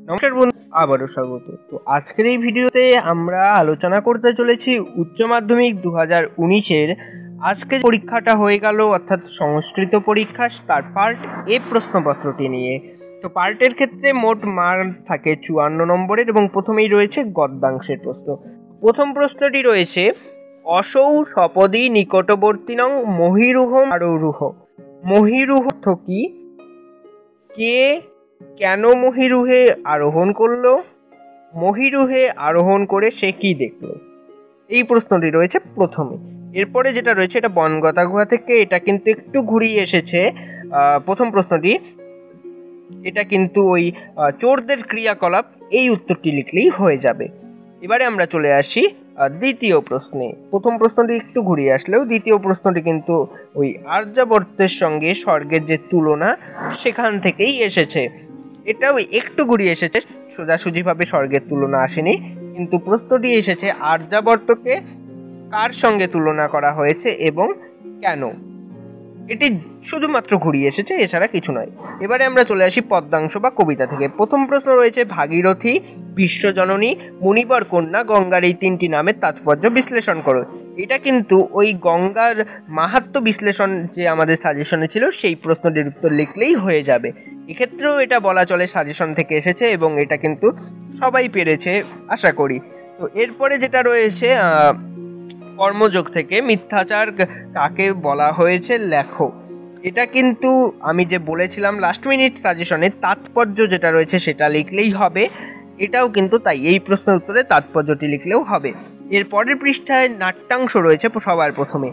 নমস্কার বন্ধু, আবারও স্বাগত। তো আজকের এই ভিডিওতে আমরা আলোচনা করতে চলেছি উচ্চ মাধ্যমিক 2019-এর আজকে পরীক্ষাটা হয়ে গেল, অর্থাৎ সংস্কৃত পরীক্ষা তার পার্ট এ প্রশ্নপত্রটি নিয়ে। তো পার্টের ক্ষেত্রে মোট মার্ক থাকে 54 নম্বরের এবং প্রথমেই রয়েছে গদ্যাংশের প্রশ্ন। প্রথম প্রশ্নটি রয়েছে, অসৌ সপদী নিকটবর্তীনং মহীরুহম আরোহূহ। মহীরুহ অর্থ কি? কে কেন মহীরুহে আরোহণ করলো? মহীরুহে আরোহণ করে সে কি দেখলো? এই প্রশ্নটি রয়েছে প্রথমে। এরপরে যেটা রয়েছে এটা বনগতা গুহা থেকে, এটা কিন্তু একটু ঘুরিয়ে এসেছে। প্রথম প্রশ্নটি এটা কিন্তু ওই চোরদের ক্রিয়াকলাপ, এই উত্তরটি লিখলেই হয়ে যাবে। এবারে আমরা চলে আসি দ্বিতীয় প্রশ্নে। প্রথম প্রশ্নটি একটু ঘুরিয়ে আসলেও দ্বিতীয় প্রশ্নটি কিন্তু ওই আর্যাবর্তের সঙ্গে স্বর্গের যে তুলনা সেখান থেকেই এসেছে। এটাও একটু ঘুরিয়ে এসেছে, সোজাসুজিভাবে স্বর্গের তুলনা আসেনি, কিন্তু প্রশ্নটি এসেছে আর্যাবর্তকে কার সঙ্গে তুলনা করা হয়েছে এবং কেন। এটি শুধুমাত্র ঘুরিয়ে এসেছে, এছাড়া কিছু নয়। এবারে আমরা চলে আসি পদ্যাংশ বা কবিতা থেকে। প্রথম প্রশ্ন রয়েছে, ভাগীরথী, বিশ্বজননী, মুনিবর কন্যা, গঙ্গার এই তিনটি নামের তাৎপর্য বিশ্লেষণ করো। এটা কিন্তু ওই গঙ্গার মাহাত্ম্য বিশ্লেষণ যে আমাদের সাজেশনে ছিল সেই প্রশ্নটির উত্তর লিখলেই হয়ে যাবে। এক্ষেত্রেও এটা বলা চলে সাজেশন থেকে এসেছে এবং এটা কিন্তু সবাই পেরেছে আশা করি। তো এরপরে যেটা রয়েছে কর্মযোগ থেকে, মিথ্যাচার কাকে বলা হয়েছে লেখো। এটা কিন্তু আমি যে বলেছিলাম লাস্ট মিনিট সাজেশনে, তাৎপর্য যেটা রয়েছে সেটা লিখলেই হবে। এটাও কিন্তু তাই, এই প্রশ্নের উত্তরে তাৎপর্যটি লিখলেও হবে। এর পরের পৃষ্ঠায় নাট্যাংশ রয়েছে সবার প্রথমে।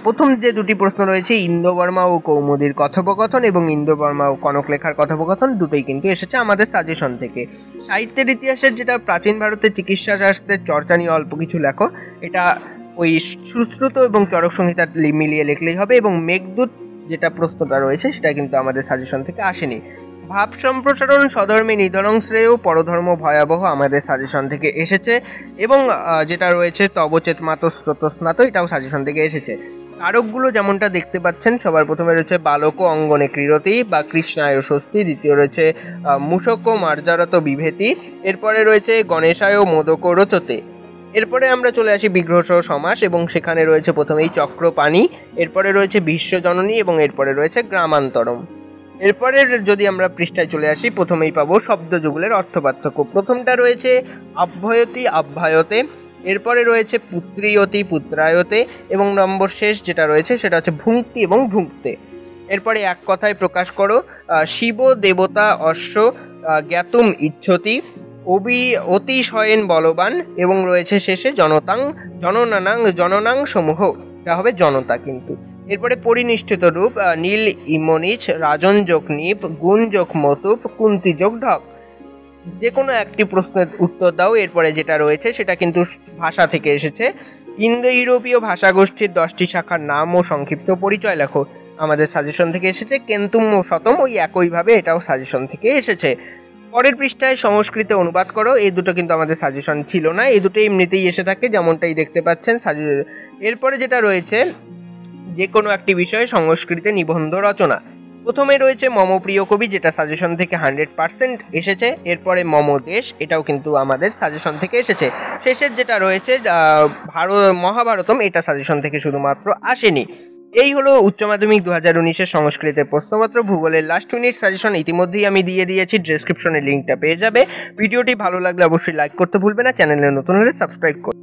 প্রথম যে দুটি প্রশ্ন রয়েছে ইন্দ্রবর্মা ও কৌমুদীর কথোপকথন এবং ইন্দ্রবর্মা ও কনকলেখার কথোপকথন, দুটোই কিন্তু এসেছে আমাদের সাজেশন থেকে। সাহিত্যের ইতিহাসের যেটা প্রাচীন ভারতের চিকিৎসা শাস্ত্রের চর্চা নিয়ে অল্প কিছু লেখো, এটা ওই সুশ্রুত এবং চরক সংহিতা মিলিয়ে লিখলেই হবে। এবং মেঘদূত যেটা প্রশ্নটা রয়েছে সেটা কিন্তু আমাদের সাজেশন থেকে আসেনি। ভাব সম্প্রসারণ স্বধর্মে নিধনং শ্রেয় পরধর্ম ভয়াবহ আমাদের সাজেশন থেকে এসেছে। এবং যেটা রয়েছে তবচেত মাত স্রোতস্নাত, এটাও সাজেশন থেকে এসেছে। কারকগুলো যেমনটা দেখতে পাচ্ছেন, সবার প্রথমে রয়েছে বালক অঙ্গনে ক্রীড়তি বা কৃষ্ণায় স্বস্তি, দ্বিতীয় রয়েছে মূষক মার্জারত বিভেতি, এরপরে রয়েছে গণেশায় মোদক রচতে। এরপরে আমরা চলে আসি বিগ্রহসহ সমাস এবং সেখানে রয়েছে প্রথমেই চক্রপাণি, এরপরে রয়েছে বিশ্বজননী এবং এরপরে রয়েছে গ্রামান্তরম। এরপরে যদি আমরা পৃষ্ঠায় চলে আসি, প্রথমেই পাবো শব্দযুগলের অর্থপার্থক্য। প্রথমটা রয়েছে আভ্যয়তি আভ্যায়তে, এরপরে রয়েছে পুত্রীয়তি পুত্রায়তে এবং নম্বর শেষ যেটা রয়েছে সেটা হচ্ছে ভুঙ্ক্তি এবং ভুঙ্ক্তে। এরপরে এক কথায় প্রকাশ করো, শিব দেবতা অশ্ব জ্ঞাতুম ইচ্ছতি, অতিশয়েন বলবান এবং রয়েছে শেষে জনতাং জননাং সমূহ, যা হবে জনতা কিন্তু। এরপরে পরিনিষ্ঠিত রূপ, নীল ইমনিচ, রাজন যোগ নিপ, গুণ যোগ মতুপ, কুন্তি যোগ ঢক। যে কোনো একটি প্রশ্নের উত্তর দাও। এরপরে যেটা রয়েছে সেটা কিন্তু ভাষা থেকে এসেছে। ইন্দো ইউরোপীয় ভাষাগোষ্ঠীর 10টি শাখার নাম ও সংক্ষিপ্ত পরিচয় লেখো, আমাদের সাজেশন থেকে এসেছে। কেন্তুম ও শতম, ওই একইভাবে এটাও সাজেশন থেকে এসেছে। পরের পৃষ্ঠায় সংস্কৃতে অনুবাদ করো, এই দুটো কিন্তু আমাদের সাজেশন ছিল না, এই দুটো এমনিতেই এসে থাকে যেমনটাই দেখতে পাচ্ছেন। এরপরে যেটা রয়েছে যে কোনো একটি বিষয়ে সংস্কৃতে নিবন্ধ রচনা। প্রথমে রয়েছে মম প্রিয় কবি, যেটা সাজেশন থেকে 100% এসেছে। এরপরে মম দেশ, এটাও কিন্তু আমাদের সাজেশন থেকে এসেছে। শেষের যেটা রয়েছে মহাভারতম, এটা সাজেশন থেকে শুধুমাত্র আসেনি। এই হলো উচ্চ মাধ্যমিক 2019-এর সংস্কৃতের প্রশ্নপত্র। ভূগোলের লাস্ট মিনিট সাজেশন ইতিমধ্যেই আমি দিয়ে দিয়েছি, ডেসক্রিপশনে লিঙ্কটা পেয়ে যাবে। ভিডিওটি ভালো লাগলে অবশ্যই লাইক করতে ভুলবে না, চ্যানেলে নতুন হলে সাবস্ক্রাইব করুন।